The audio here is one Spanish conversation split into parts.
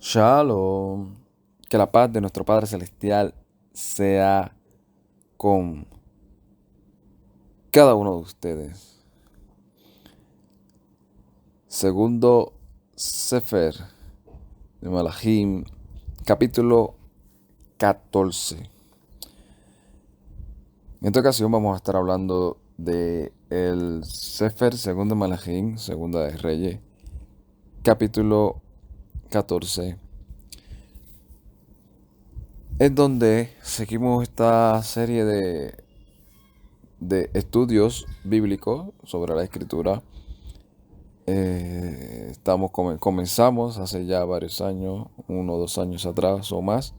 Shalom. Que la paz de nuestro Padre Celestial sea con cada uno de ustedes. Segundo Sefer de Malachim, capítulo 14. En esta ocasión vamos a estar hablando de el Sefer segundo de Malachim, segunda de Reyes, capítulo 14. Es donde seguimos esta serie de estudios bíblicos sobre la escritura. Comenzamos hace ya varios años, 1 o 2 años atrás o más,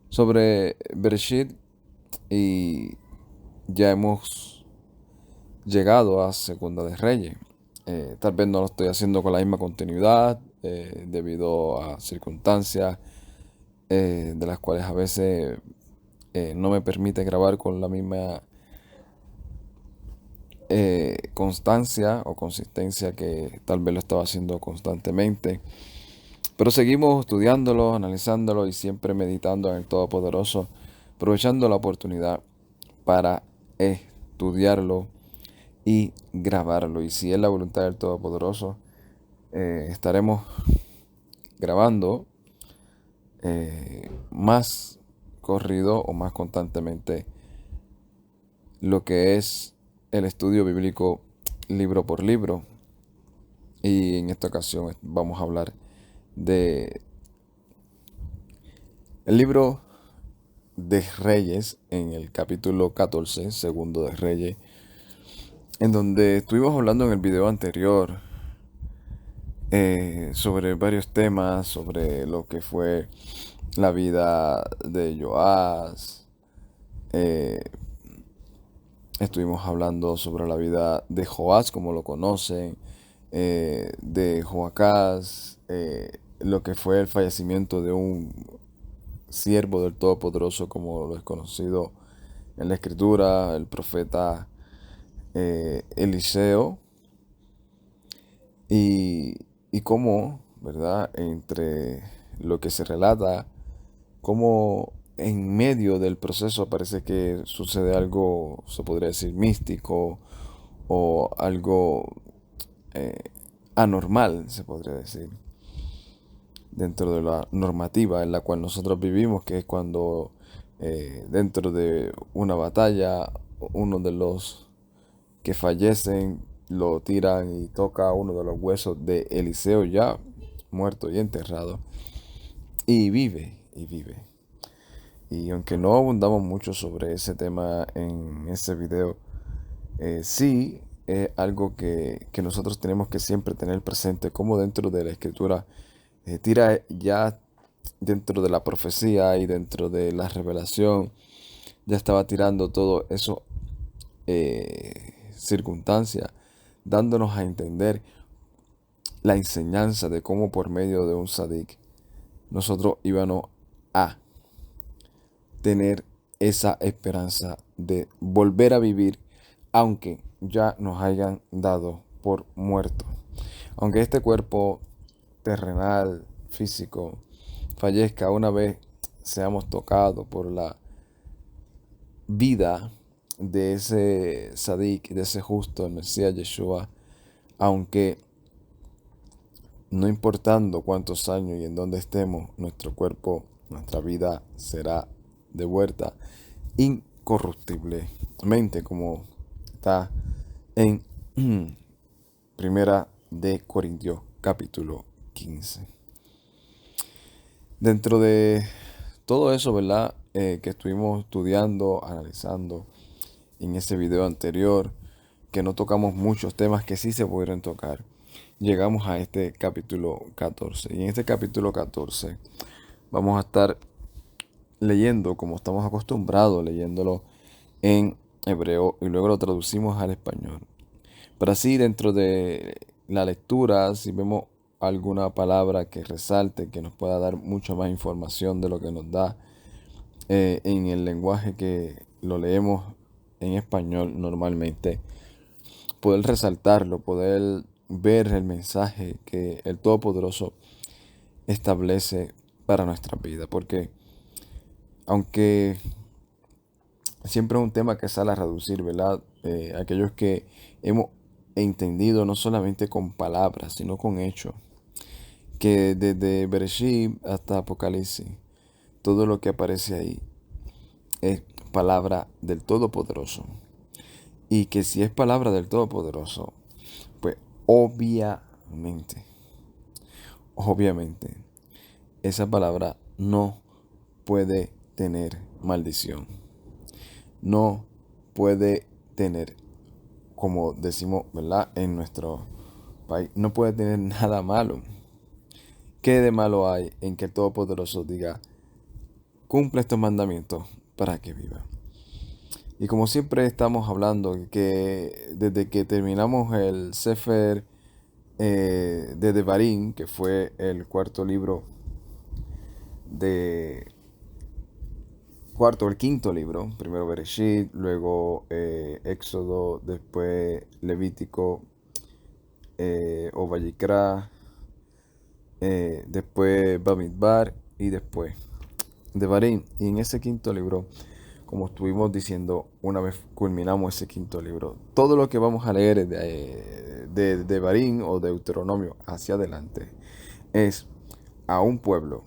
sobre Bereshit, y ya hemos llegado a Segunda de Reyes. Tal vez no lo estoy haciendo con la misma continuidad, debido a circunstancias de las cuales a veces no me permite grabar con la misma constancia o consistencia que tal vez lo estaba haciendo constantemente. Pero seguimos estudiándolo, analizándolo y siempre meditando en el Todopoderoso, aprovechando la oportunidad para estudiarlo y grabarlo. Y si es la voluntad del Todopoderoso, estaremos grabando más corrido o más constantemente lo que es el estudio bíblico libro por libro. Y en esta ocasión vamos a hablar de el libro de Reyes, en el capítulo 14, segundo de Reyes, en donde estuvimos hablando en el video anterior sobre varios temas, sobre lo que fue la vida de Joás. eh, Estuvimos hablando sobre la vida de Joás, como lo conocen, de Joacás, lo que fue el fallecimiento de un siervo del Todopoderoso, como lo es conocido en la Escritura, el profeta Eliseo, y, y cómo, ¿verdad?, entre lo que se relata, cómo en medio del proceso parece que sucede algo, se podría decir, místico o algo eh, anormal, se podría decir, dentro de la normativa en la cual nosotros vivimos, que es cuando dentro de una batalla uno de los que fallecen lo tiran y toca uno de los huesos de Eliseo ya muerto y enterrado, y vive y vive. Y aunque no abundamos mucho sobre ese tema en ese video, sí es algo que nosotros tenemos que siempre tener presente, como dentro de la escritura tira ya dentro de la profecía y dentro de la revelación, ya estaba tirando todo eso, circunstancia, dándonos a entender la enseñanza de cómo por medio de un sadik nosotros íbamos a tener esa esperanza de volver a vivir, aunque ya nos hayan dado por muerto. Aunque este cuerpo terrenal, físico, fallezca, una vez seamos tocados por la vida de ese sadik, de ese justo, el Mesías Yeshua, aunque no importando cuántos años y en dónde estemos, nuestro cuerpo, nuestra vida será devuelta incorruptiblemente, como está en Primera de Corintios capítulo 15. Dentro de todo eso, ¿verdad? Que estuvimos estudiando, analizando en ese video anterior, que no tocamos muchos temas que sí se pudieron tocar. Llegamos a este capítulo 14. Y en este capítulo 14 vamos a estar leyendo, como estamos acostumbrados, leyéndolo en hebreo y luego lo traducimos al español. Pero así, dentro de la lectura, si vemos alguna palabra que resalte, que nos pueda dar mucha más información de lo que nos da en el lenguaje que lo leemos en español normalmente, poder resaltarlo, poder ver el mensaje que el Todopoderoso establece para nuestra vida. Porque aunque siempre es un tema que sale a reducir, ¿verdad? Aquellos que hemos entendido no solamente con palabras, sino con hechos, que desde Bereshit hasta Apocalipsis, todo lo que aparece ahí es palabra del Todopoderoso. Y que si es palabra del Todopoderoso, pues obviamente, esa palabra no puede tener maldición. No puede tener, como decimos, ¿verdad? En nuestro país, no puede tener nada malo. ¿Qué de malo hay en que el Todopoderoso diga, cumple estos mandamientos para que viva? Y como siempre estamos hablando, que desde que terminamos el Sefer de Devarim, que fue el el quinto libro, primero Bereshit, luego Éxodo, después Levítico, o Vayikra, después Bamidbar y después Devarim. Y en ese quinto libro, como estuvimos diciendo, una vez culminamos ese quinto libro, todo lo que vamos a leer de Devarim o Deuteronomio hacia adelante es a un pueblo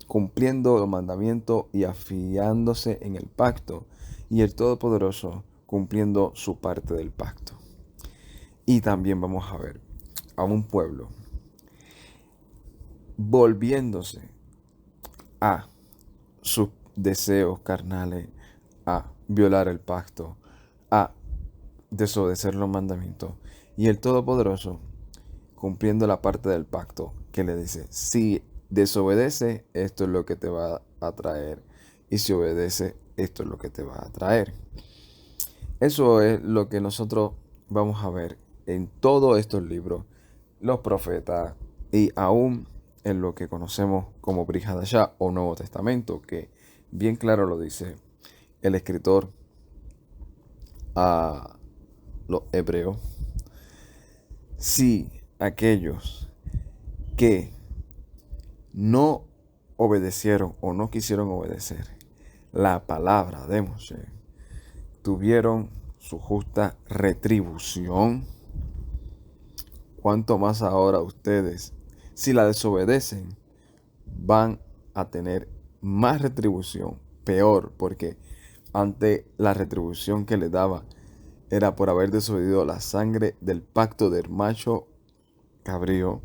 cumpliendo los mandamientos y afiándose en el pacto, y el Todopoderoso cumpliendo su parte del pacto. Y también vamos a ver a un pueblo volviéndose a sus deseos carnales, a violar el pacto, a desobedecer los mandamientos, y el Todopoderoso cumpliendo la parte del pacto que le dice, si desobedece, esto es lo que te va a traer, y si obedece, esto es lo que te va a traer. Eso es lo que nosotros vamos a ver en todos estos libros, los profetas, y aún en lo que conocemos como Brit Hadashah o Nuevo Testamento, que bien claro lo dice el escritor a los hebreos. Si aquellos que no obedecieron o no quisieron obedecer la palabra de Moshe tuvieron su justa retribución, cuanto más ahora ustedes, si la desobedecen, van a tener más retribución, peor, porque ante la retribución que les daba era por haber desobedecido la sangre del pacto del macho cabrío,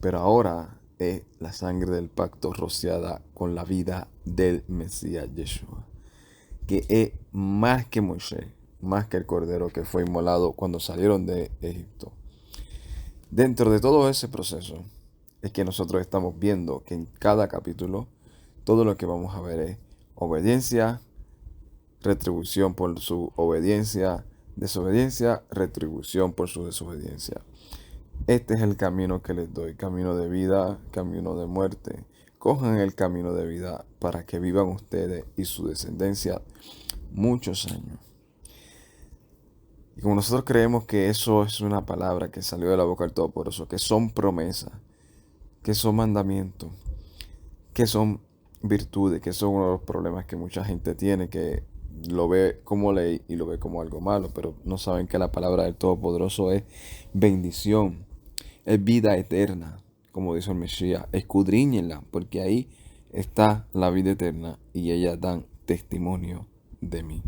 pero ahora es la sangre del pacto rociada con la vida del Mesías Yeshua, que es más que Moisés, más que el cordero que fue inmolado cuando salieron de Egipto. Dentro de todo ese proceso es que nosotros estamos viendo que en cada capítulo todo lo que vamos a ver es obediencia, retribución por su obediencia, desobediencia, retribución por su desobediencia. Este es el camino que les doy, camino de vida, camino de muerte. Cojan el camino de vida para que vivan ustedes y su descendencia muchos años. Y como nosotros creemos que eso es una palabra que salió de la boca del Todopoderoso, que son promesas, que son mandamientos, que son virtudes, que son uno de los problemas que mucha gente tiene, que lo ve como ley y lo ve como algo malo, pero no saben que la palabra del Todopoderoso es bendición, es vida eterna, como dice el Mesías. Escudriñenla, porque ahí está la vida eterna y ellas dan testimonio de mí.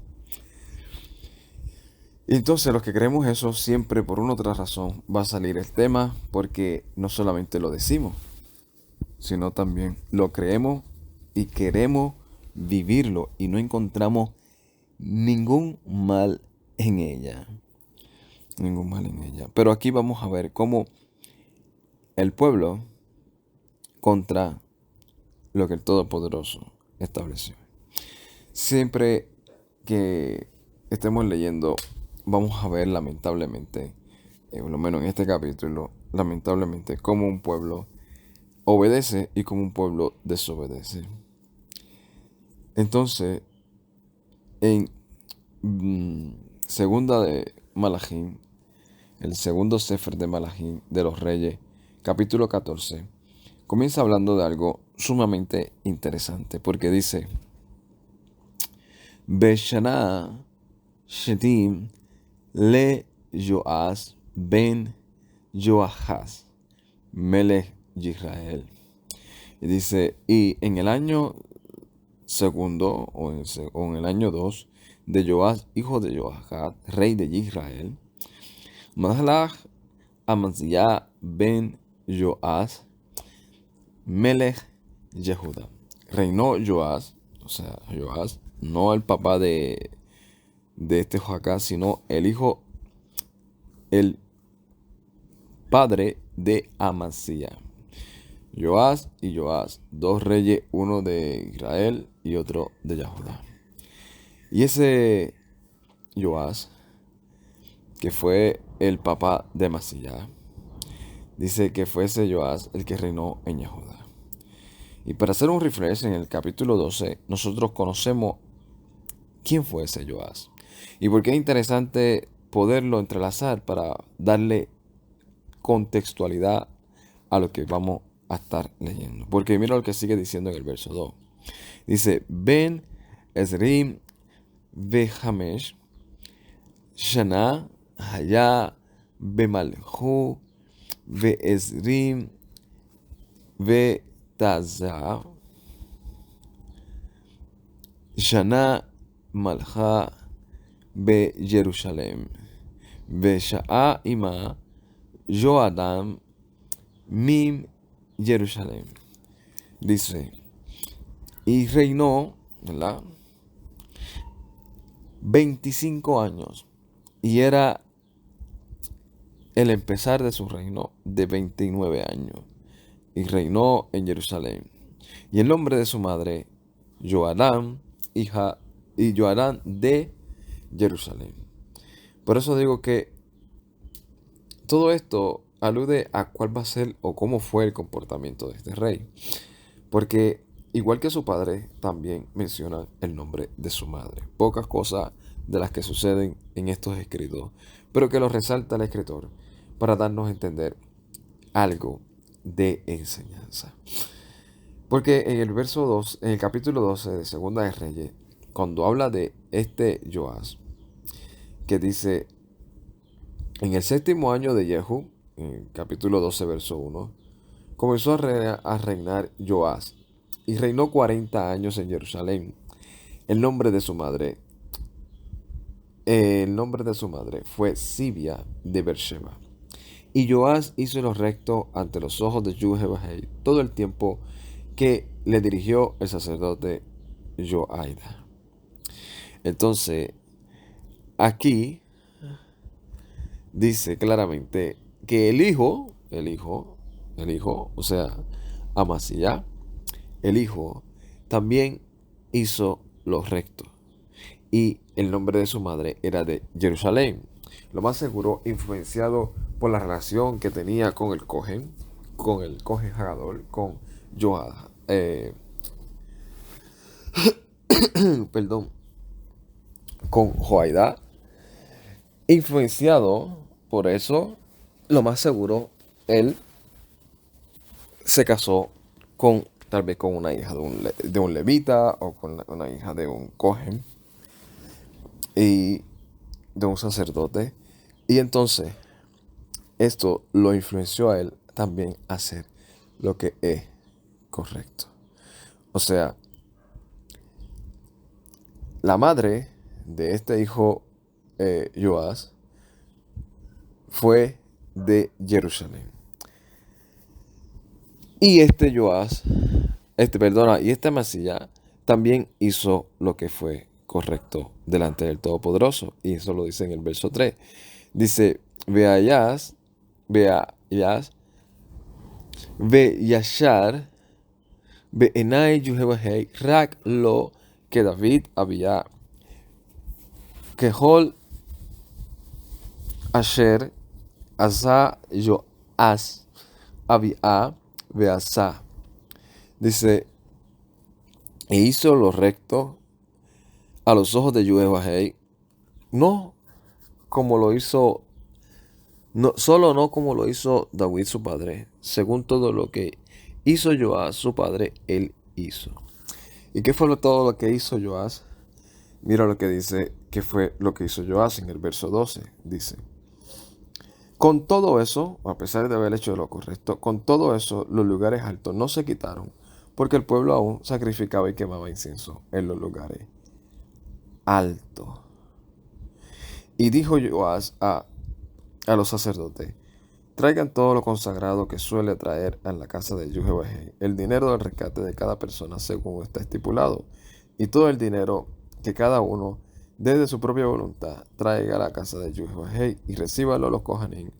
Y entonces los que creemos eso, siempre por una u otra razón va a salir el tema, porque no solamente lo decimos, sino también lo creemos y queremos vivirlo y no encontramos ningún mal en ella. Ningún mal en ella. Pero aquí vamos a ver cómo el pueblo contra lo que el Todopoderoso estableció. Siempre que estemos leyendo, vamos a ver lamentablemente, por lo menos en este capítulo, lamentablemente cómo un pueblo obedece y cómo un pueblo desobedece. Entonces, en segunda de Malachim, el segundo Sefer de Malachim de los Reyes, capítulo 14, comienza hablando de algo sumamente interesante, porque dice, Beshana Shetim le Joás ben Joahaz, Melech Israel. Y dice, y en el año segundo, o en el año 2 de Joás, hijo de Joachad, rey de Israel, Malach Amaziah ben Joás, Melech Yehuda. Reinó Joás, o sea, Joás, no el papá de este Joacás, sino el hijo, el padre de Amasías. Joás y Joás, dos reyes, uno de Israel y otro de Judá. Y ese Joás, que fue el papá de Amasías, dice que fue ese Joás el que reinó en Judá. Y para hacer un refresh, en el capítulo 12, nosotros conocemos quién fue ese Joás. Y por qué es interesante poderlo entrelazar para darle contextualidad a lo que vamos a estar leyendo. Porque mira lo que sigue diciendo en el verso 2. Dice, Ben Ezrim Behamesh Shana Haya Bemalhu Beezrim Betazah Shana Malha Jerusalem Besha'a Ima Joadam Mim Jerusalem. Dice, y reinó, ¿verdad? 25 años. Y era el empezar de su reino de 29 años. Y reinó en Jerusalén. Y el nombre de su madre, Joadam, hija y Joadam de Jerusalén. Por eso digo que todo esto alude a cuál va a ser o cómo fue el comportamiento de este rey. Porque igual que su padre, también menciona el nombre de su madre. Pocas cosas de las que suceden en estos escritos, pero que lo resalta el escritor para darnos a entender algo de enseñanza. Porque en el verso 2, en el capítulo 12 de Segunda de Reyes, cuando habla de este Joás, que dice, en el séptimo año de Jehu, en el capítulo 12, verso 1, comenzó a reinar Joás, y reinó 40 años en Jerusalén. El nombre de su madre fue Sibia de Beersheba. Y Joás hizo lo recto ante los ojos de Jehová todo el tiempo que le dirigió el sacerdote Joaida. Entonces, aquí dice claramente que el hijo, o sea, Amasías, el hijo, también hizo lo recto. Y el nombre de su madre era de Jerusalén. Lo más seguro, influenciado por la relación que tenía con el Cohen Hagadol, con Joah, perdón, con Joaidá. Influenciado por eso, lo más seguro, él se casó con, tal vez con una hija de un levita o con una hija de un Cohen y de un sacerdote. Y entonces esto lo influenció a él también a hacer lo que es correcto. O sea, la madre de este hijo Joás fue de Jerusalén. Y este Joás, y este Amasías también hizo lo que fue correcto delante del Todopoderoso. Y eso lo dice en el verso 3. Dice, Veayas, Yashar, Enai Yuhebahei, Rak lo que David había, Kehol Asher, Asa Joas, había, Beasa. Dice, e hizo lo recto a los ojos de Jehová, no como lo hizo, no como lo hizo David su padre, según todo lo que hizo Joás, su padre, él hizo. ¿Y qué fue todo lo que hizo Joás? Mira lo que dice, que fue lo que hizo Joás en el verso 12. Dice, con todo eso, a pesar de haber hecho lo correcto, con todo eso los lugares altos no se quitaron, porque el pueblo aún sacrificaba y quemaba incienso en los lugares altos. Y dijo Joás a los sacerdotes, traigan todo lo consagrado que suele traer a la casa de Jehová, el dinero del rescate de cada persona según está estipulado, y todo el dinero que cada uno desde su propia voluntad traiga a la casa de Jehová y recíbalo los Kohanim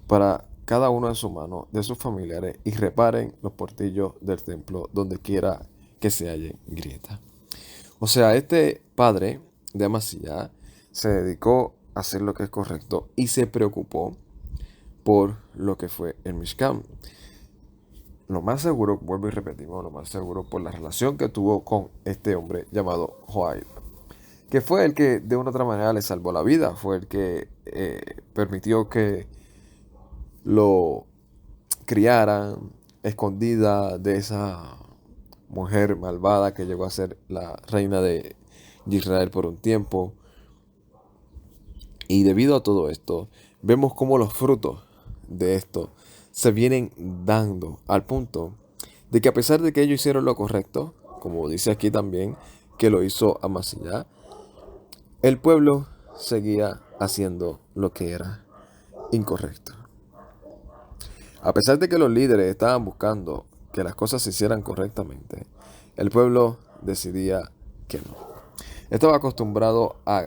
para cada uno de su mano, de sus familiares, y reparen los portillos del templo donde quiera que se hallen grietas. O sea, este padre de Amasías se dedicó a hacer lo que es correcto y se preocupó por lo que fue el Mishkan. Lo más seguro, vuelvo y repetimos, lo más seguro por la relación que tuvo con este hombre llamado Joab, que fue el que de una u otra manera le salvó la vida, fue el que permitió que lo criaran escondida de esa mujer malvada que llegó a ser la reina de Israel por un tiempo. Y debido a todo esto, vemos cómo los frutos de esto se vienen dando al punto de que a pesar de que ellos hicieron lo correcto, como dice aquí también que lo hizo Amasías, el pueblo seguía haciendo lo que era incorrecto. A pesar de que los líderes estaban buscando que las cosas se hicieran correctamente, el pueblo decidía que no. Estaba acostumbrado a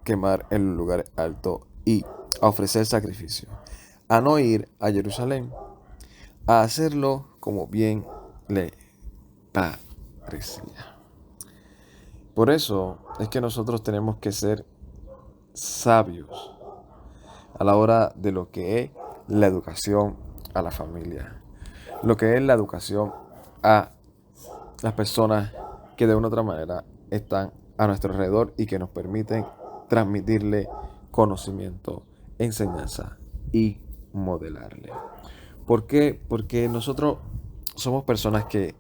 quemar en un lugar alto y a ofrecer sacrificio, a no ir a Jerusalén, a hacerlo como bien le parecía. Por eso es que nosotros tenemos que ser sabios a la hora de lo que es la educación a la familia, lo que es la educación a las personas que de una u otra manera están a nuestro alrededor y que nos permiten transmitirle conocimiento, enseñanza y modelarle. ¿Por qué? Porque nosotros somos personas que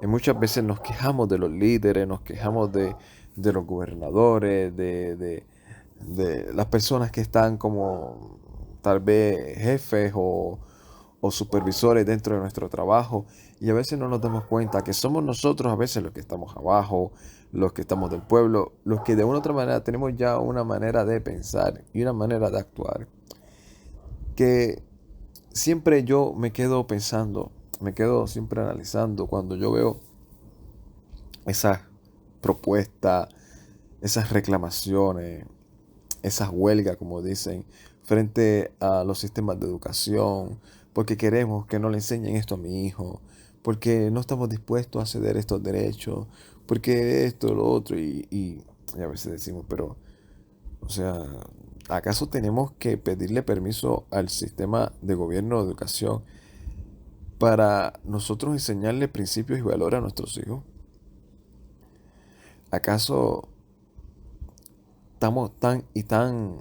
muchas veces nos quejamos de los líderes, nos quejamos de los gobernadores, de las personas que están como tal vez jefes o supervisores dentro de nuestro trabajo, y a veces no nos damos cuenta que somos nosotros a veces los que estamos abajo, los que estamos del pueblo, los que de una u otra manera tenemos ya una manera de pensar y una manera de actuar que siempre yo me quedo pensando, me quedo siempre analizando cuando yo veo esas propuestas, esas reclamaciones, esas huelgas, como dicen, frente a los sistemas de educación, porque queremos que no le enseñen esto a mi hijo, porque no estamos dispuestos a ceder estos derechos, porque esto, lo otro, y a veces decimos, pero, o sea, ¿acaso tenemos que pedirle permiso al sistema de gobierno de educación para nosotros enseñarle principios y valores a nuestros hijos? ¿Acaso estamos tan y tan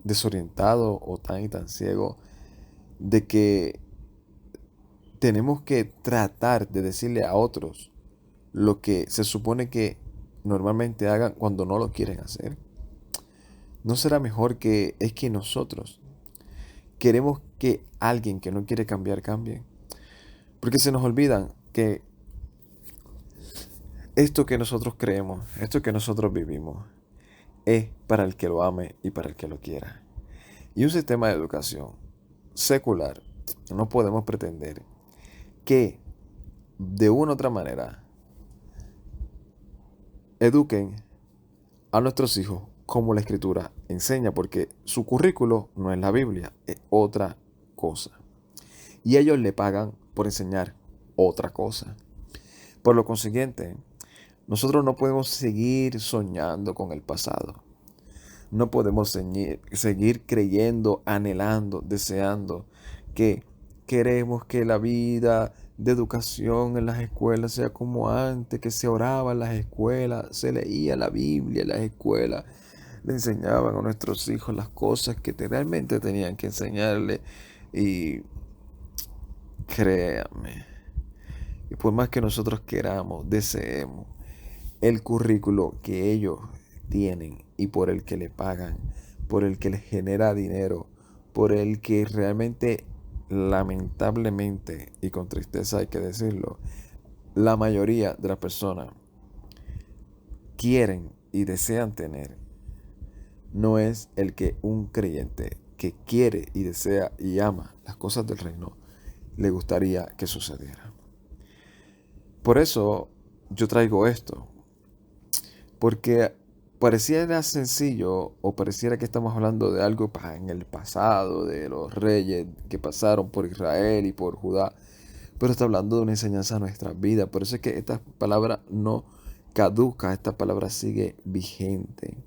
desorientados o tan y tan ciegos de que tenemos que tratar de decirle a otros lo que se supone que normalmente hagan cuando no lo quieren hacer? ¿No será mejor que es que nosotros queremos que alguien que no quiere cambiar cambie? Porque se nos olvidan que esto que nosotros creemos, esto que nosotros vivimos, es para el que lo ame y para el que lo quiera. Y un sistema de educación secular, no podemos pretender que de una u otra manera eduquen a nuestros hijos como la escritura enseña, porque su currículo no es la Biblia, es otra cosa. Y ellos le pagan por enseñar otra cosa. Por lo consiguiente, nosotros no podemos seguir soñando con el pasado. No podemos seguir creyendo, anhelando, deseando que queremos que la vida de educación en las escuelas sea como antes, que se oraba en las escuelas, se leía la Biblia en las escuelas, le enseñaban a nuestros hijos las cosas que realmente tenían que enseñarle. Y créanme, Y por más que nosotros queramos, deseemos, el currículo que ellos tienen y por el que le pagan, por el que les genera dinero, por el que realmente, lamentablemente y con tristeza hay que decirlo, la mayoría de las personas quieren y desean tener, no es el que un creyente que quiere y desea y ama las cosas del reino le gustaría que sucediera. Por eso yo traigo esto, porque pareciera sencillo o pareciera que estamos hablando de algo en el pasado, de los reyes que pasaron por Israel y por Judá, pero está hablando de una enseñanza a nuestra vida. Por eso es que esta palabra no caduca, esta palabra sigue vigente,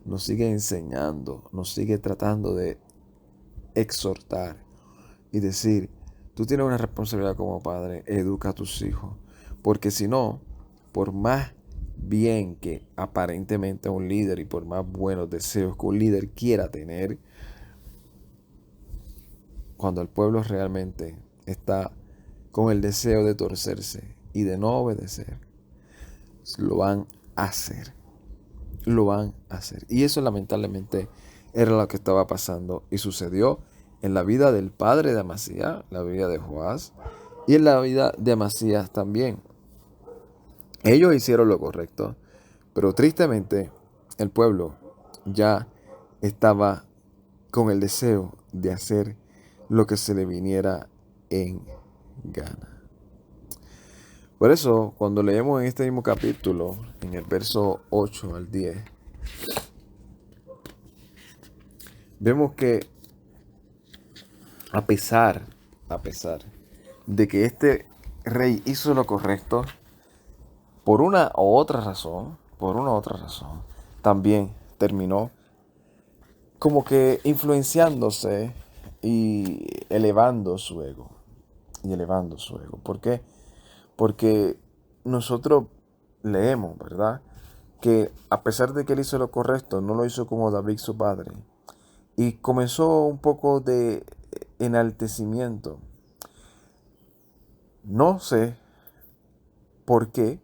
nos sigue enseñando, nos sigue tratando de exhortar y decir, tú tienes una responsabilidad como padre, educa a tus hijos, porque si no, por más bien que aparentemente un líder y por más buenos deseos que un líder quiera tener, cuando el pueblo realmente está con el deseo de torcerse y de no obedecer, lo van a hacer. Lo van a hacer. Y eso lamentablemente era lo que estaba pasando y sucedió en la vida del padre de Amasías, la vida de Joás, y en la vida de Amasías también. Ellos hicieron lo correcto, pero tristemente el pueblo ya estaba con el deseo de hacer lo que se le viniera en gana. Por eso, cuando leemos en este mismo capítulo, en el verso 8 al 10, vemos que a pesar de que este rey hizo lo correcto, por una u otra razón, también terminó como que influenciándose y elevando su ego. Y elevando su ego. ¿Por qué? Porque nosotros leemos, ¿verdad? Que a pesar de que él hizo lo correcto, no lo hizo como David su padre. Y comenzó un poco de enaltecimiento. No sé por qué,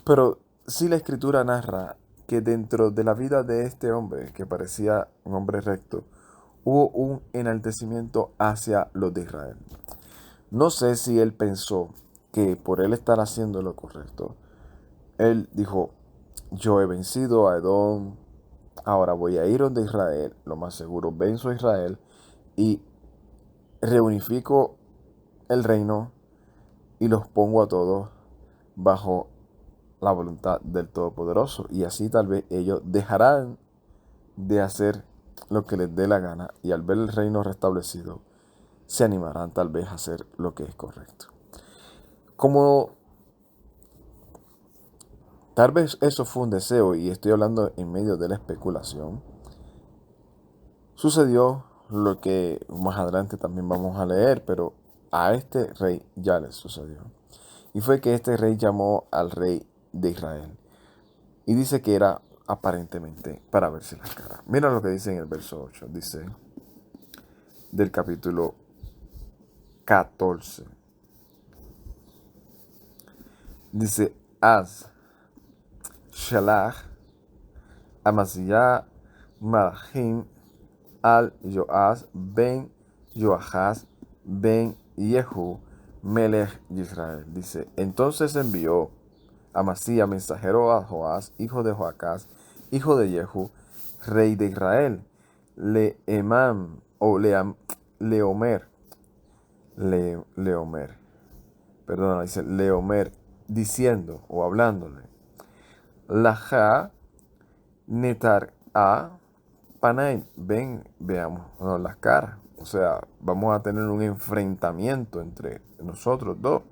pero sí la escritura narra que dentro de la vida de este hombre, que parecía un hombre recto, hubo un enaltecimiento hacia los de Israel. No sé si él pensó que por él estar haciendo lo correcto, él dijo, yo he vencido a Edom, ahora voy a ir donde Israel, lo más seguro, venzo a Israel y reunifico el reino y los pongo a todos bajo la voluntad del Todopoderoso. Y así tal vez ellos dejarán de hacer lo que les dé la gana y al ver el reino restablecido, se animarán tal vez a hacer lo que es correcto. Como tal vez eso fue un deseo, y estoy hablando en medio de la especulación, sucedió lo que más adelante también vamos a leer, pero a este rey ya le sucedió. Y fue que este rey llamó al rey de Israel. Y dice que era aparentemente para verse la cara. Mira lo que dice en el verso 8. Dice del capítulo 14. Dice, Az, Shalach, Amaziyah, Malachim, al Joás ben Joahaz ben Yehu, Melech de Israel. Dice, entonces envió Amasías mensajero a Joás, hijo de Joacás, hijo de Yehu, rey de Israel, Leemam o Leomer, Leomer, perdona, dice Leomer, diciendo o hablándole, Laja netar a Panaim, ven, veamos las caras. O sea, vamos a tener un enfrentamiento entre nosotros dos.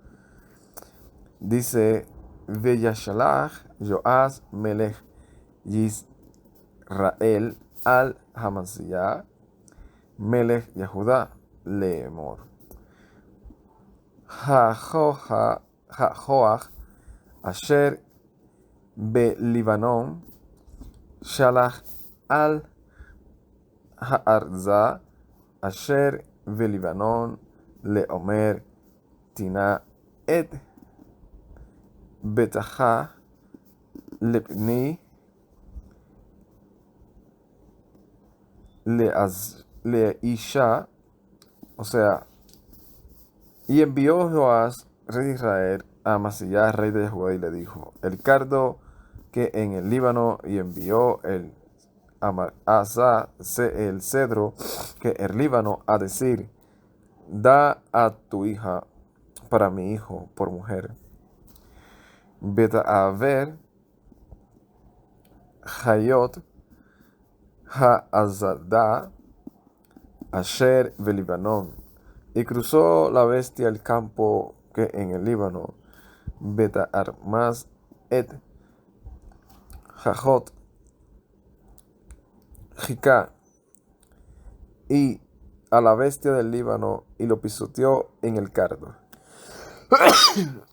Dice, Veyashalach Joás Melech Yisrael al Hamasiyah Melech Yehudá Leemor. Hajoach Asher be Libanon Shalach al Ha'arza Asher Velibanon Leomer Tina et Betaha Lepni Leisha, o sea, y envió Joás, rey de Israel, a Amasías, rey de Judá, y le dijo, el cardo que en el Líbano, y envió el Asa, el cedro que el Líbano, a decir, da a tu hija para mi hijo por mujer. Vete a ver Hayot Ha'azada Asher Libanon. Y cruzó la bestia el campo que en el Líbano. Beta Armas et Jajot Jika. Y a la bestia del Líbano y lo pisoteó en el cardo.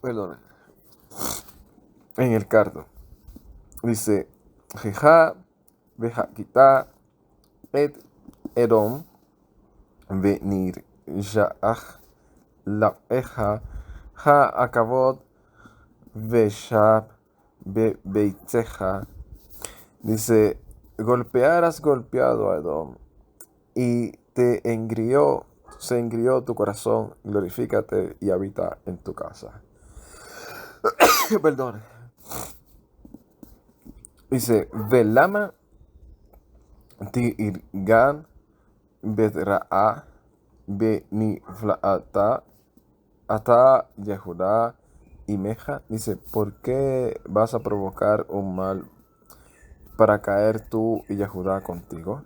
Perdón. En el cardo. Dice, Jeja, Bejakita, et Edom, Venir, Jaach, la Eja, Ha Akavod, Veshab, Beitzeja. Dice, golpearás golpeado a Edom, y se engrió tu corazón, glorifícate y habita en tu casa. Perdón. Dice, Velama ti irgan bedra'a beniflaata ata Yehudá y Meja. Dice, ¿por qué vas a provocar un mal para caer tú y Yehudá contigo?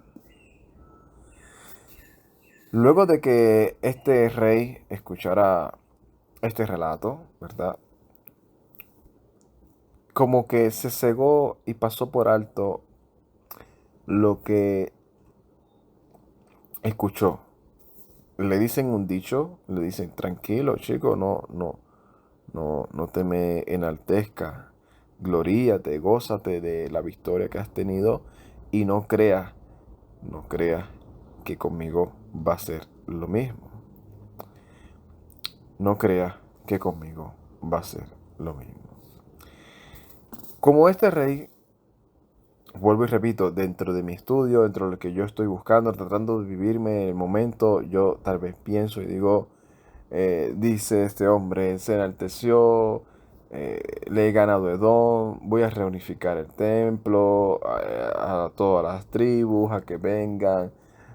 Luego de que este rey escuchara este relato, ¿verdad? Como que se cegó y pasó por alto lo que escuchó. Le dicen un dicho, le dicen, tranquilo, chico, no te me enaltezcas, gloríate, gózate de la victoria que has tenido y no creas que conmigo va a ser lo mismo. No creas que conmigo va a ser lo mismo. Como este rey, vuelvo y repito, dentro de mi estudio, dentro de lo que yo estoy buscando, tratando de vivirme el momento, yo tal vez pienso y digo, dice este hombre, se enalteció, le he ganado Edom, voy a reunificar el templo, a todas las tribus, a que vengan,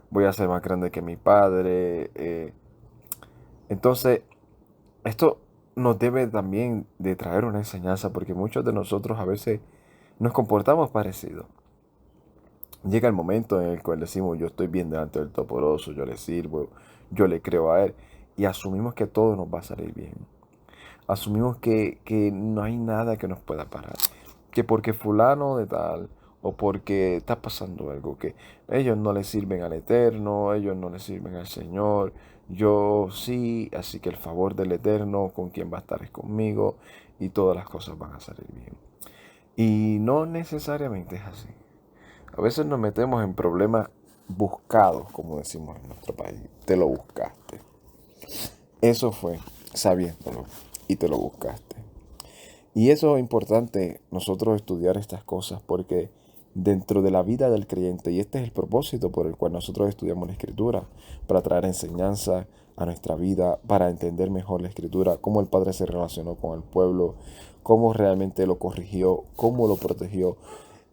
voy a ser más grande que mi padre. Entonces, esto nos debe también de traer una enseñanza, porque muchos de nosotros a veces nos comportamos parecidos. Llega el momento en el cual decimos, yo estoy bien delante del Todopoderoso, yo le sirvo, yo le creo a Él, y asumimos que todo nos va a salir bien. Asumimos que no hay nada que nos pueda parar. Que porque fulano de tal, o porque está pasando algo, que ellos no le sirven al Eterno, ellos no le sirven al Señor, yo sí, así que el favor del Eterno con quien va a estar es conmigo, y todas las cosas van a salir bien. Y no necesariamente es así. A veces nos metemos en problemas buscados, como decimos en nuestro país. Te lo buscaste. Eso fue sabiéndolo y te lo buscaste. Y eso es importante nosotros estudiar estas cosas porque dentro de la vida del creyente, y este es el propósito por el cual nosotros estudiamos la Escritura, para traer enseñanza a nuestra vida, para entender mejor la Escritura, cómo el Padre se relacionó con el pueblo, cómo realmente lo corrigió, cómo lo protegió,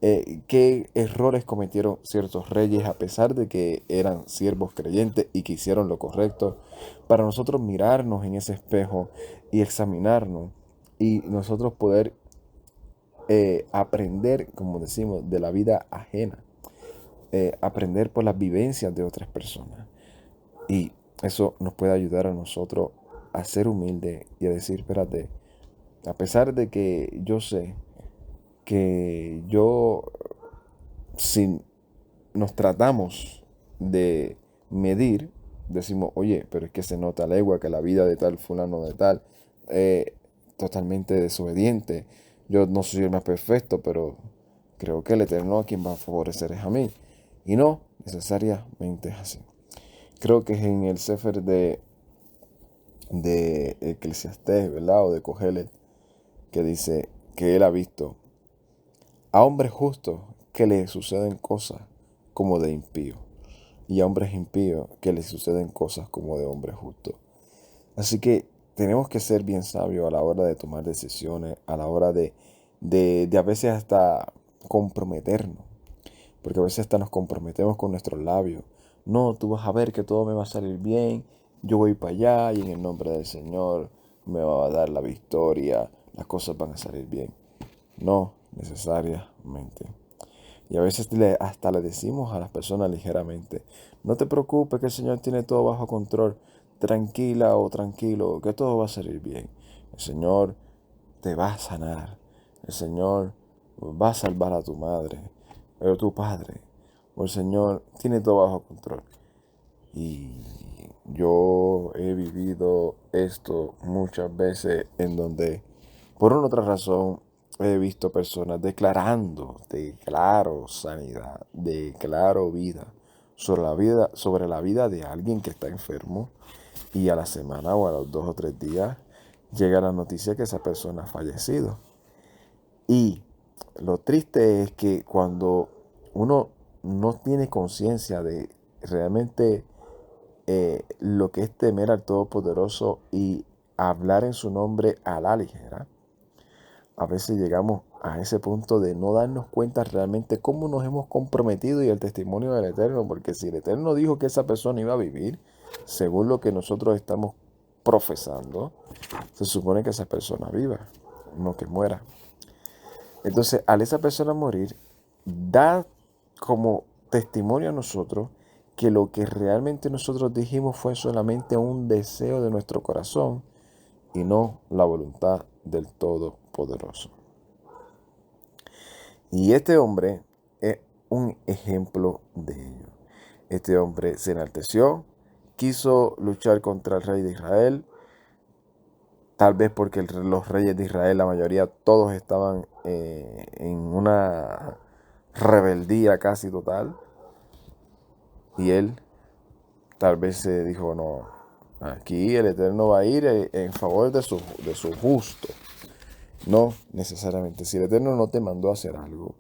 qué errores cometieron ciertos reyes a pesar de que eran siervos creyentes y que hicieron lo correcto, para nosotros mirarnos en ese espejo y examinarnos y nosotros poder aprender, como decimos, de la vida ajena, aprender por las vivencias de otras personas. Y eso nos puede ayudar a nosotros a ser humildes y a decir, espérate, a pesar de que yo sé que si nos tratamos de medir, decimos, oye, pero es que se nota a legua que la vida de tal fulano de tal, totalmente desobediente. Yo no soy el más perfecto, pero creo que el Eterno a quien va a favorecer es a mí. Y no necesariamente es así. Creo que es en el Sefer de Eclesiastés, ¿verdad? O de Cogelet, que dice que él ha visto a hombres justos que les suceden cosas como de impío, y a hombres impíos que les suceden cosas como de hombres justos. Así que tenemos que ser bien sabios a la hora de tomar decisiones, a la hora de a veces hasta comprometernos, porque a veces hasta nos comprometemos con nuestros labios. No, tú vas a ver que todo me va a salir bien, yo voy para allá y en el nombre del Señor me va a dar la victoria, las cosas van a salir bien. No necesariamente. Y a veces hasta le decimos a las personas ligeramente, no te preocupes que el Señor tiene todo bajo control, tranquila o tranquilo, que todo va a salir bien. El Señor te va a sanar, el Señor va a salvar a tu madre, o tu padre, o el Señor tiene todo bajo control. Y yo he vivido esto muchas veces en donde, por una otra razón, he visto personas declaro sanidad, declaro vida sobre la vida de alguien que está enfermo, y a la semana o a los 2 o 3 días llega la noticia que esa persona ha fallecido. Y lo triste es que cuando uno no tiene conciencia de realmente lo que es temer al Todopoderoso y hablar en su nombre a la ligera, a veces llegamos a ese punto de no darnos cuenta realmente cómo nos hemos comprometido y el testimonio del Eterno, porque si el Eterno dijo que esa persona iba a vivir, según lo que nosotros estamos profesando, se supone que esa persona viva, no que muera. Entonces, al esa persona morir, da como testimonio a nosotros que lo que realmente nosotros dijimos fue solamente un deseo de nuestro corazón y no la voluntad del Todopoderoso. Y este hombre es un ejemplo de ello. Este hombre se enalteció, quiso luchar contra el rey de Israel, tal vez porque los reyes de Israel, la mayoría, todos estaban en una rebeldía casi total. Y él tal vez se dijo, no, aquí el Eterno va a ir en favor de su justo. No necesariamente. Si el Eterno no te mandó a hacer algo,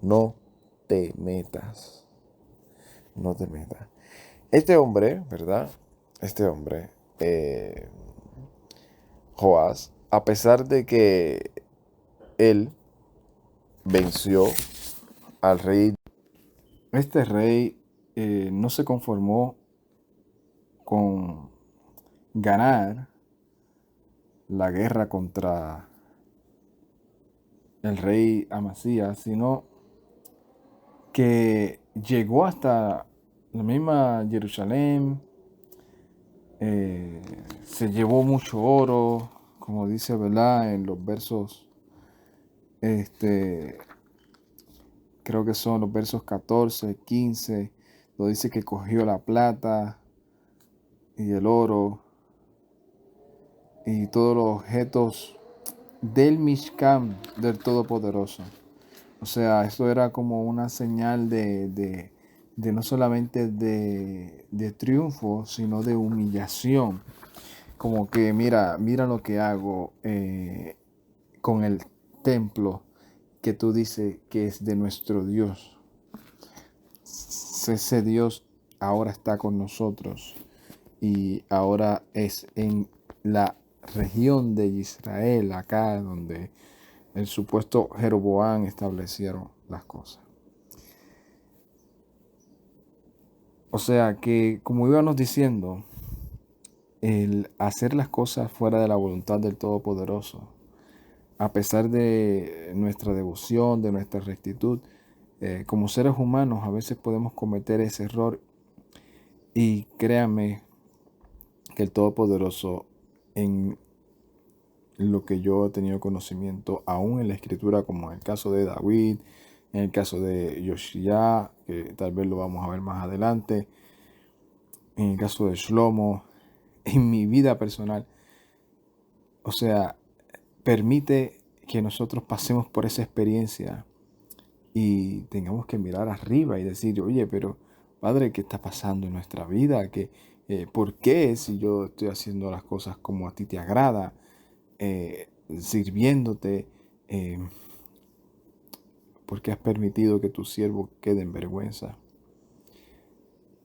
no te metas. No te metas. Este hombre, ¿verdad? Este hombre, Joás, a pesar de que él venció al rey, este rey no se conformó con ganar la guerra contra el rey Amasías, sino que llegó hasta la misma Jerusalén, se llevó mucho oro, como dice, ¿verdad? En los versos, creo que son los versos 14, 15, lo dice que cogió la plata y el oro y todos los objetos del Mishkan del Todopoderoso. O sea, esto era como una señal de no solamente de triunfo, sino de humillación. Como que mira lo que hago con el templo que tú dices que es de nuestro Dios. Ese Dios ahora está con nosotros y ahora es en la región de Israel, acá donde el supuesto Jeroboam establecieron las cosas. O sea que, como íbamos diciendo, el hacer las cosas fuera de la voluntad del Todopoderoso, a pesar de nuestra devoción, de nuestra rectitud, como seres humanos a veces podemos cometer ese error, y créanme que el Todopoderoso, en lo que yo he tenido conocimiento, aún en la escritura, como en el caso de David, en el caso de Yoshia, que tal vez lo vamos a ver más adelante, en el caso de Shlomo, en mi vida personal, o sea, permite que nosotros pasemos por esa experiencia y tengamos que mirar arriba y decir, oye, pero Padre, ¿qué está pasando en nuestra vida? ¿Por qué si yo estoy haciendo las cosas como a ti te agrada? sirviéndote, eh, porque has permitido que tu siervo quede en vergüenza.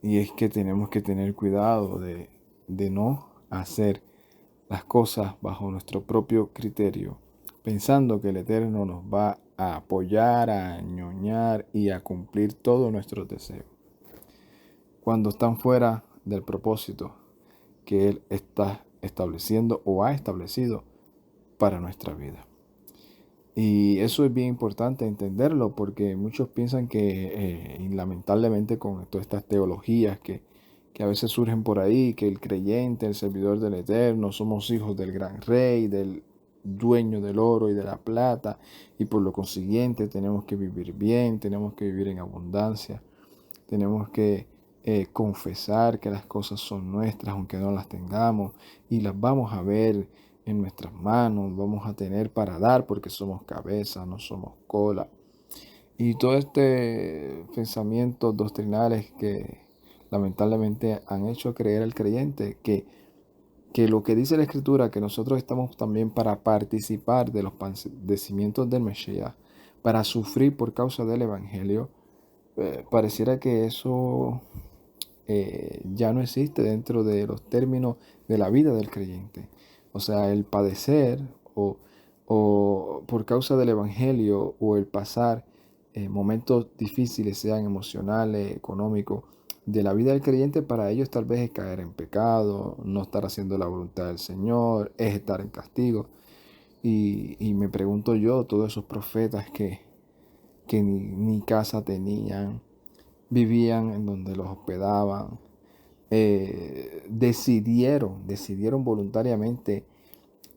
Y es que tenemos que tener cuidado de no hacer las cosas bajo nuestro propio criterio, pensando que el Eterno nos va a apoyar, a ñoñar y a cumplir todos nuestros deseos, cuando están fuera del propósito que Él está estableciendo o ha establecido para nuestra vida. Y eso es bien importante entenderlo, porque muchos piensan que, y lamentablemente con todas estas teologías que a veces surgen por ahí, que el creyente, el servidor del Eterno, somos hijos del gran rey, del dueño del oro y de la plata, y por lo consiguiente tenemos que vivir bien, tenemos que vivir en abundancia, tenemos que confesar que las cosas son nuestras aunque no las tengamos, y las vamos a ver en nuestras manos, vamos a tener para dar porque somos cabeza, no somos cola. Y todo este pensamientos doctrinales que lamentablemente han hecho creer al creyente que lo que dice la Escritura, que nosotros estamos también para participar de los padecimientos del Mesías, para sufrir por causa del Evangelio, pareciera que eso ya no existe dentro de los términos de la vida del creyente. O sea, el padecer o por causa del Evangelio o el pasar momentos difíciles, sean emocionales, económicos, de la vida del creyente, para ellos tal vez es caer en pecado, no estar haciendo la voluntad del Señor, es estar en castigo. Y me pregunto yo, todos esos profetas que ni casa tenían, vivían en donde los hospedaban, decidieron voluntariamente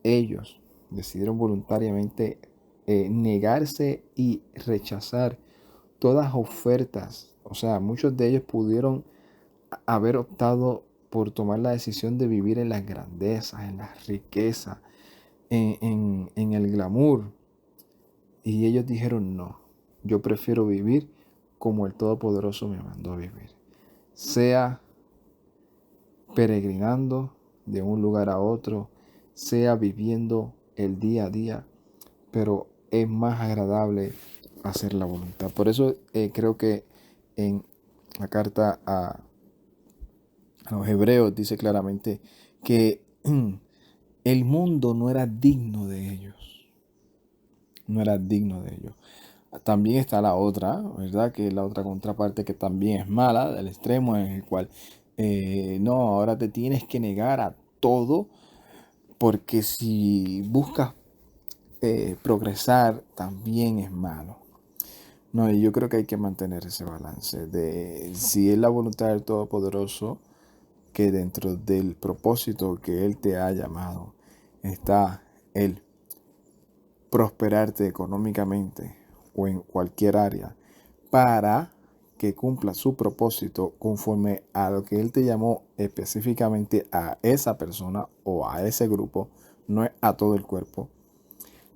ellos, decidieron voluntariamente negarse y rechazar todas ofertas. O sea, muchos de ellos pudieron haber optado por tomar la decisión de vivir en las grandezas, en las riquezas, en el glamour. Y ellos dijeron, no, yo prefiero vivir como el Todopoderoso me mandó a vivir. Sea peregrinando de un lugar a otro, sea viviendo el día a día, pero es más agradable hacer la voluntad. Por eso creo que en la carta a los hebreos dice claramente que el mundo no era digno de ellos, no era digno de ellos. También está la otra, ¿verdad? Que es la otra contraparte que también es mala, del extremo en el cual no, ahora te tienes que negar a todo, porque si buscas progresar también es malo. No, y yo creo que hay que mantener ese balance de si es la voluntad del Todopoderoso, que dentro del propósito que Él te ha llamado está el prosperarte económicamente o en cualquier área para que cumpla su propósito conforme a lo que Él te llamó específicamente a esa persona o a ese grupo, no es a todo el cuerpo,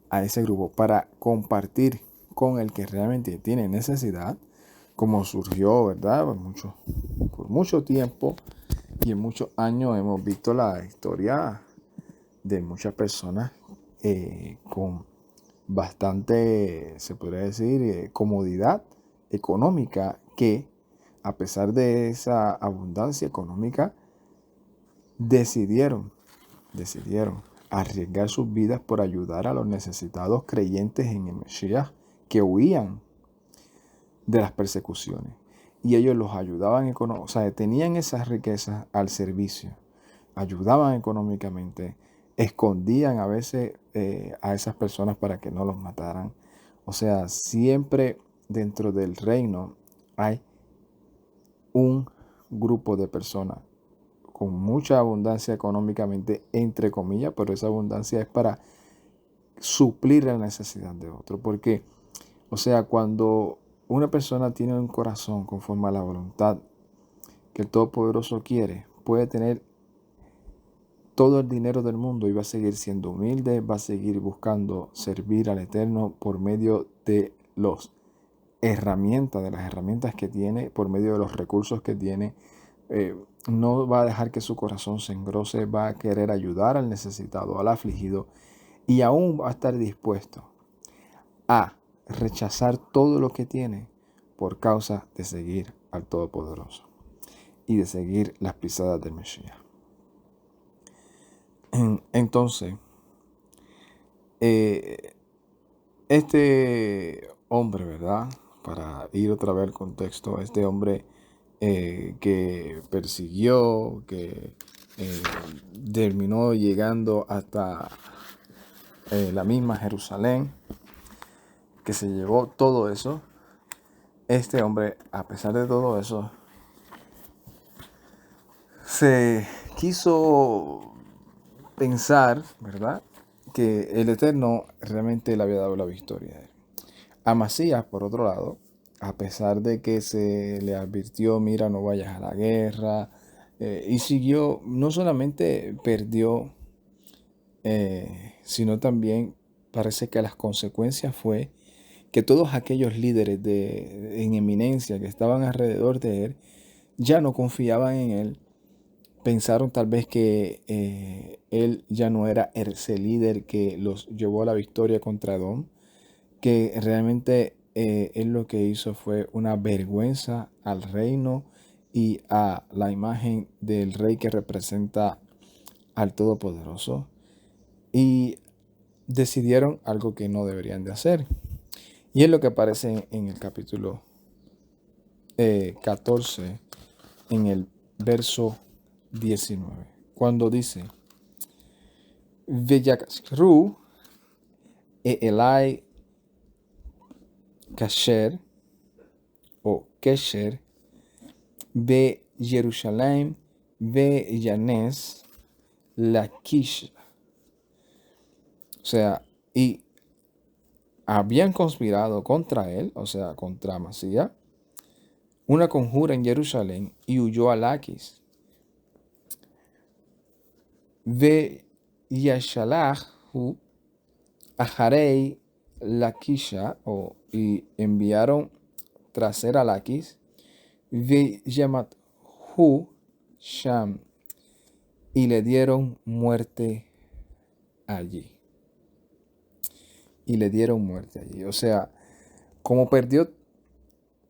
a ese grupo, para compartir con el que realmente tiene necesidad, como surgió, ¿verdad? Por mucho tiempo y en muchos años hemos visto la historia de muchas personas con bastante, se podría decir, comodidad económica, que a pesar de esa abundancia económica decidieron arriesgar sus vidas por ayudar a los necesitados creyentes en el Mesías que huían de las persecuciones, y ellos los ayudaban o sea, tenían esas riquezas al servicio, ayudaban económicamente, escondían a veces a esas personas para que no los mataran. O sea, siempre dentro del reino hay un grupo de personas con mucha abundancia económicamente, entre comillas, pero esa abundancia es para suplir la necesidad de otro. Porque, o sea, cuando una persona tiene un corazón conforme a la voluntad que el Todopoderoso quiere, puede tener todo el dinero del mundo y va a seguir siendo humilde, va a seguir buscando servir al Eterno por medio de las herramientas que tiene, por medio de los recursos que tiene. No va a dejar que su corazón se engrose, va a querer ayudar al necesitado, al afligido, y aún va a estar dispuesto a rechazar todo lo que tiene por causa de seguir al Todopoderoso y de seguir las pisadas del Mesías. Entonces, este hombre, ¿verdad? Para ir otra vez al contexto, este hombre que persiguió, que terminó llegando hasta la misma Jerusalén, que se llevó todo eso. Este hombre, a pesar de todo eso, se quiso pensar, ¿verdad?, que el Eterno realmente le había dado la victoria a él. Amasías, por otro lado, a pesar de que se le advirtió, mira, no vayas a la guerra, y siguió, no solamente perdió, sino también parece que las consecuencias fue que todos aquellos líderes en eminencia que estaban alrededor de él ya no confiaban en él. Pensaron tal vez que él ya no era ese líder que los llevó a la victoria contra Edom, que realmente él lo que hizo fue una vergüenza al reino y a la imagen del rey que representa al Todopoderoso, y decidieron algo que no deberían de hacer. Y es lo que aparece en el capítulo 14, en el verso 19, cuando dice: Veyakru Elai Kasher o Kesher Be Jerusalem Be Yanes Lakish. O sea, y habían conspirado contra él, o sea, contra Amasías, una conjura en Jerusalén, y huyó a Laquis. Ve Yashalahu Aharei Lakisha, y enviaron tras a Laquis. Ve Yamathu Sham, y le dieron muerte allí. Y le dieron muerte allí. O sea, como perdió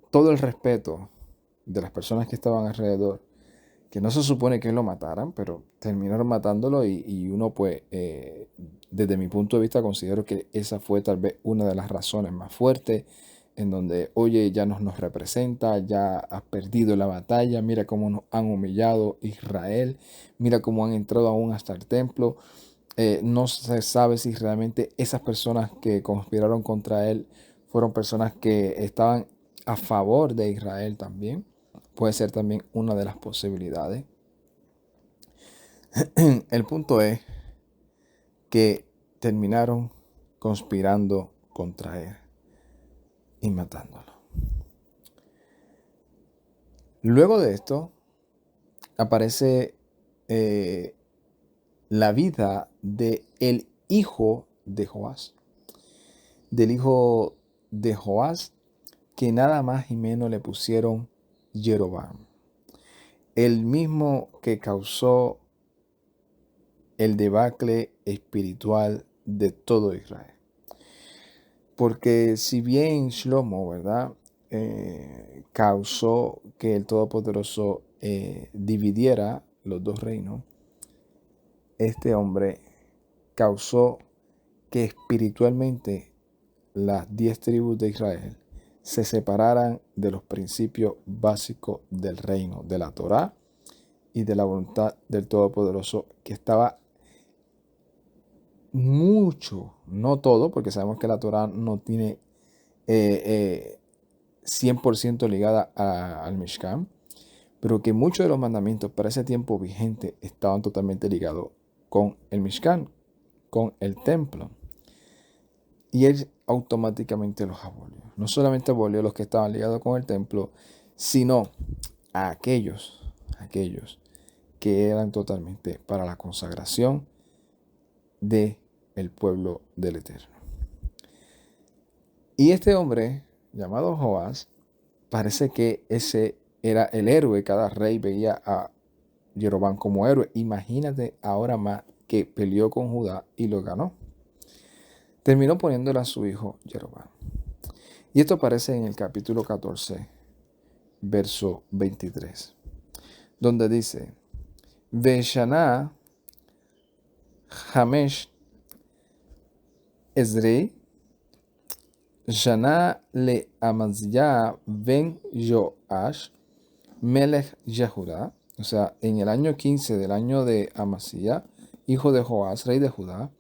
todo el respeto de las personas que estaban alrededor, que no se supone que lo mataran, pero terminaron matándolo, y uno pues, desde mi punto de vista, considero que esa fue tal vez una de las razones más fuertes, en donde, oye, ya nos representa, ya has perdido la batalla, mira cómo nos han humillado Israel, mira cómo han entrado aún hasta el templo. No se sabe si realmente esas personas que conspiraron contra él fueron personas que estaban a favor de Israel también. Puede ser también una de las posibilidades. El punto es que terminaron conspirando contra él y matándolo. Luego de esto aparece la vida de el hijo de Joás, del hijo de Joás, que nada más y menos le pusieron Jeroboam, el mismo que causó el debacle espiritual de todo Israel. Porque si bien Shlomo, ¿verdad?, causó que el Todopoderoso dividiera los dos reinos, este hombre causó que espiritualmente las 10 tribus de Israel se separaran de los principios básicos del reino, de la Torá y de la voluntad del Todopoderoso, que estaba mucho, no todo, porque sabemos que la Torá no tiene 100% ligada al Mishkan, pero que muchos de los mandamientos para ese tiempo vigente estaban totalmente ligados con el Mishkan, con el templo. Y él automáticamente los abolió. No solamente abolió los que estaban ligados con el templo, sino a aquellos que eran totalmente para la consagración del pueblo del Eterno. Y este hombre, llamado Joás, parece que ese era el héroe. Cada rey veía a Jeroboam como héroe. Imagínate ahora más que peleó con Judá y lo ganó. terminó poniéndola a su hijo Jeroboam. Y esto aparece en el capítulo 14, verso 23, donde dice, Veshana Hamesh Ezri Shana le Amaziah ben Joash Melech Yehuda, o sea, en el año 15 del año de Amasías, hijo de Joás, rey de Judá,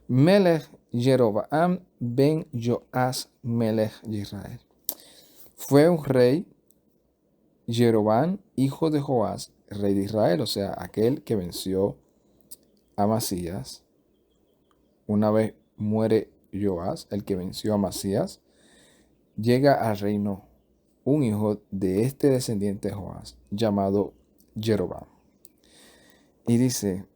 Melech Jeroboam ben Joás Melech Israel. Fue un rey, Jeroboam, hijo de Joás, rey de Israel, o sea, aquel que venció a Amasías. Una vez muere Joás, el que venció a Amasías, llega al reino un hijo de este descendiente de Joás, llamado Jeroboam. Y dice,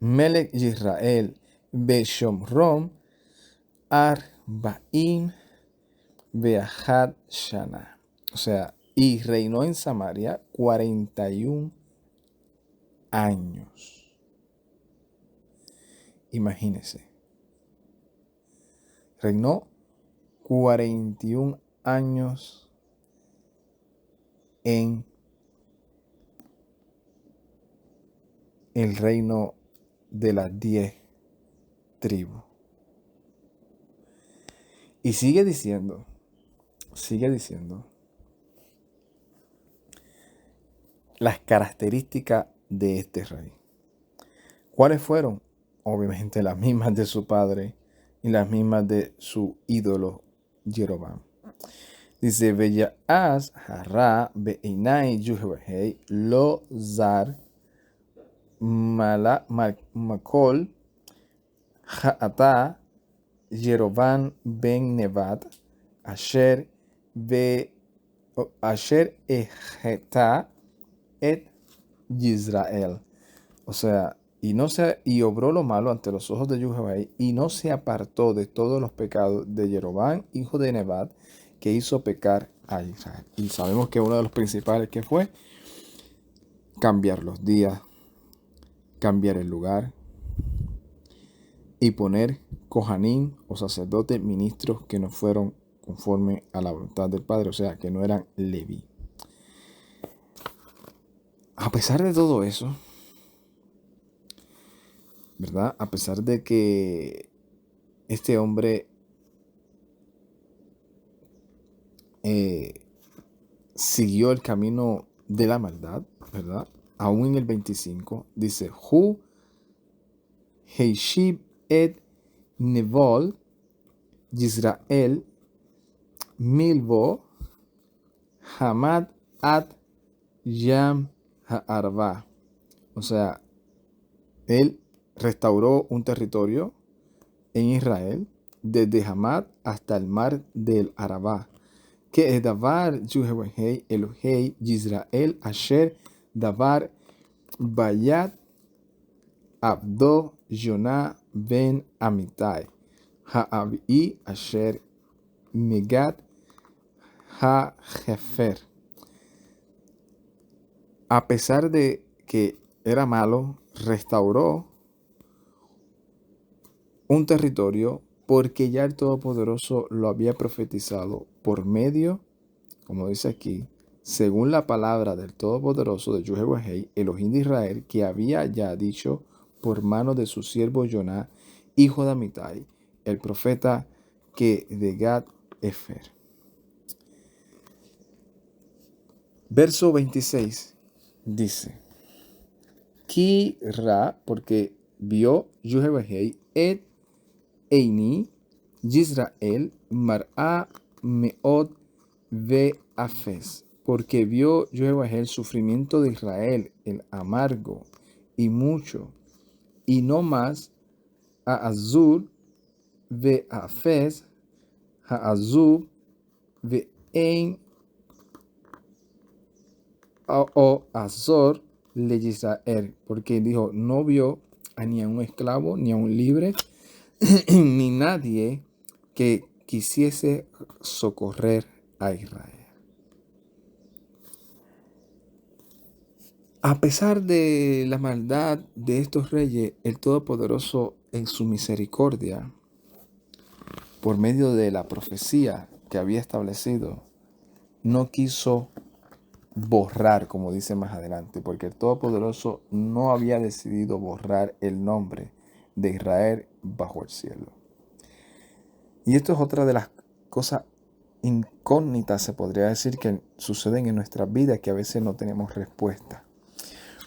Melech Israel Beshomron Arbaim Beahad Shana. O sea, y reinó en Samaria 41 años. Imagínense. Reinó 41 años en el reino de las 10 tribus. Y sigue diciendo las características de este rey. ¿Cuáles fueron? Obviamente las mismas de su padre y las mismas de su ídolo Jeroboam. Dice, Veyaaz hará be'inai yuhevahei lo zar makol ha'ata Jeroboam ben Nebat asher ejeta et Israel. O sea, y obró lo malo ante los ojos de Jehová y no se apartó de todos los pecados de Jeroboam, hijo de Nebat, que hizo pecar a Israel. Y sabemos que uno de los principales que fue cambiar los días, cambiar el lugar y poner cojanín o sacerdotes ministros que no fueron conforme a la voluntad del Padre, o sea, que no eran Leví. A pesar de todo eso, ¿verdad? A pesar de que este hombre siguió el camino de la maldad, ¿verdad? Aún en el 25 dice, Hu Heishib et Nevol Yisrael Milbo Hamad at Yam Ha'arba. O sea, él restauró un territorio en Israel desde Hamad hasta el mar del Arabá. Que es Davar Yuhewahei Elohei Yisrael Asher Davar Bayat Abdo Yonah Ben Amitai Ha'abi Asher Megat Ha-Jefer. A pesar de que era malo, restauró un territorio porque ya el Todopoderoso lo había profetizado por medio, como dice aquí, según la palabra del Todopoderoso de Yuhewahei, Elohim de Israel, que había ya dicho por mano de su siervo Jonah, hijo de Amitai, el profeta que de Gad Efer. Verso 26 dice, Ki Ra, porque vio Yuhewahei et Eini Yisrael Mar'a Meod Ve Afes, porque vio Jehová el sufrimiento de Israel, el amargo y mucho, y no más a Azur Ve Afes, a Azub Ve Ein o Azor le Yisrael, porque dijo, no vio a ni a un esclavo, ni a un libre, ni nadie que quisiese socorrer a Israel. A pesar de la maldad de estos reyes, el Todopoderoso en su misericordia, por medio de la profecía que había establecido, no quiso borrar, como dice más adelante, porque el Todopoderoso no había decidido borrar el nombre de Israel bajo el cielo. Y esto es otra de las cosas incógnitas, se podría decir, que suceden en nuestras vidas, que a veces no tenemos respuesta.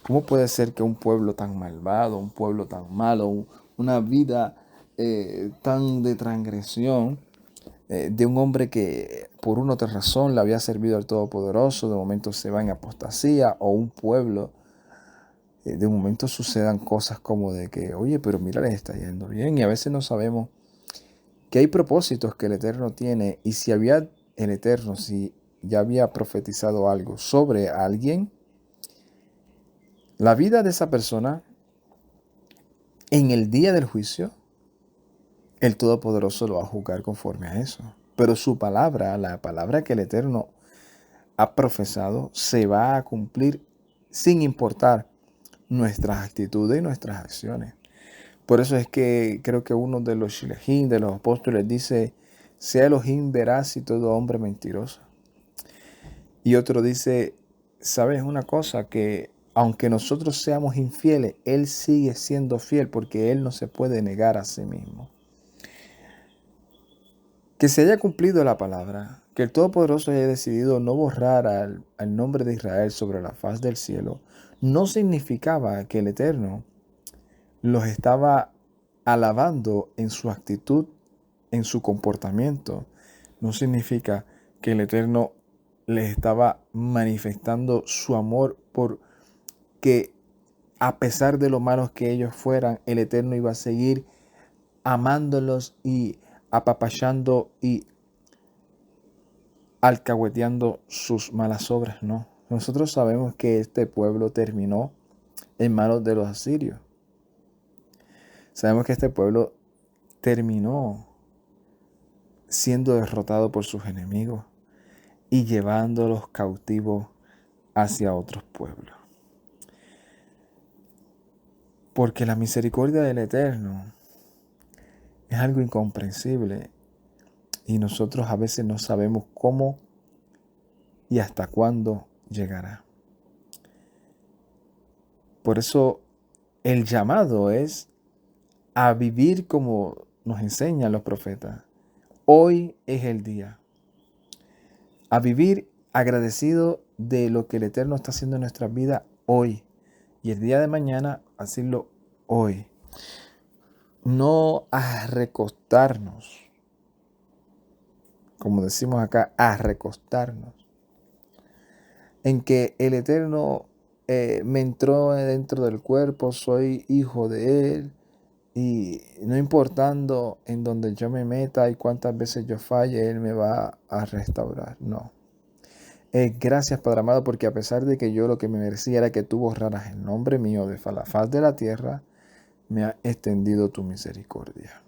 ¿Cómo puede ser que un pueblo tan malvado, un pueblo tan malo, una vida tan de transgresión, de un hombre que por una otra razón le había servido al Todopoderoso, de momento se va en apostasía, o un pueblo, de momento sucedan cosas como de que, oye, pero mira, les está yendo bien, y a veces no sabemos que hay propósitos que el Eterno tiene, y si había el Eterno, si ya había profetizado algo sobre alguien, la vida de esa persona en el día del juicio, el Todopoderoso lo va a juzgar conforme a eso. Pero su palabra, la palabra que el Eterno ha profesado, se va a cumplir sin importar nuestras actitudes y nuestras acciones. Por eso es que creo que uno de los shilejim, de los apóstoles, dice, sea Elohim veraz y todo hombre mentiroso. Y otro dice, ¿sabes una cosa? Que aunque nosotros seamos infieles, Él sigue siendo fiel porque Él no se puede negar a sí mismo. Que se haya cumplido la palabra, que el Todopoderoso haya decidido no borrar al nombre de Israel sobre la faz del cielo, no significaba que el Eterno los estaba alabando en su actitud, en su comportamiento. No significa que el Eterno les estaba manifestando su amor por que a pesar de lo malos que ellos fueran, el Eterno iba a seguir amándolos y apapachando y alcahueteando sus malas obras. No. Nosotros sabemos que este pueblo terminó en manos de los asirios. Sabemos que este pueblo terminó siendo derrotado por sus enemigos y llevándolos cautivos hacia otros pueblos. Porque la misericordia del Eterno es algo incomprensible y nosotros a veces no sabemos cómo y hasta cuándo llegará. Por eso el llamado es a vivir como nos enseñan los profetas. Hoy es el día. A vivir agradecido de lo que el Eterno está haciendo en nuestra vida hoy. Y el día de mañana, hacerlo hoy. No a recostarnos, como decimos acá, a recostarnos, en que el Eterno me entró dentro del cuerpo, soy hijo de Él, y no importando en donde yo me meta y cuántas veces yo falle, Él me va a restaurar. No. Gracias, Padre amado, porque a pesar de que yo lo que me merecía era que tú borraras el nombre mío de la faz de la tierra, me ha extendido tu misericordia.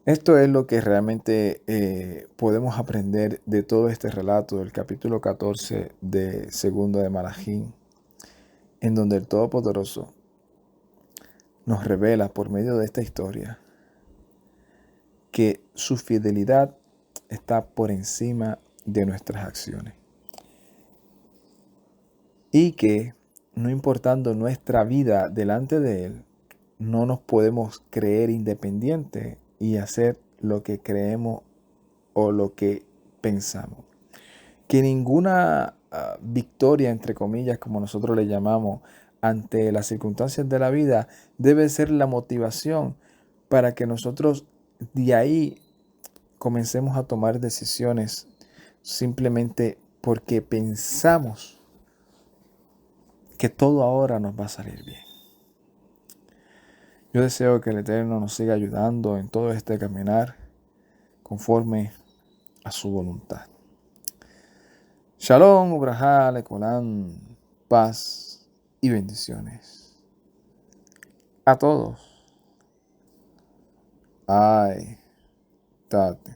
Esto es lo que realmente podemos aprender de todo este relato del capítulo 14 de Segundo de Malachim, en donde el Todopoderoso nos revela por medio de esta historia que su fidelidad está por encima de nuestras acciones y que, no importando nuestra vida delante de Él, no nos podemos creer independientes y hacer lo que creemos o lo que pensamos. Que ninguna victoria, entre comillas, como nosotros le llamamos, ante las circunstancias de la vida, debe ser la motivación para que nosotros de ahí comencemos a tomar decisiones simplemente porque pensamos que todo ahora nos va a salir bien. Yo deseo que el Eterno nos siga ayudando en todo este caminar conforme a su voluntad. Shalom, Ubrajá, Lecolán, paz y bendiciones a todos. Ay, tate.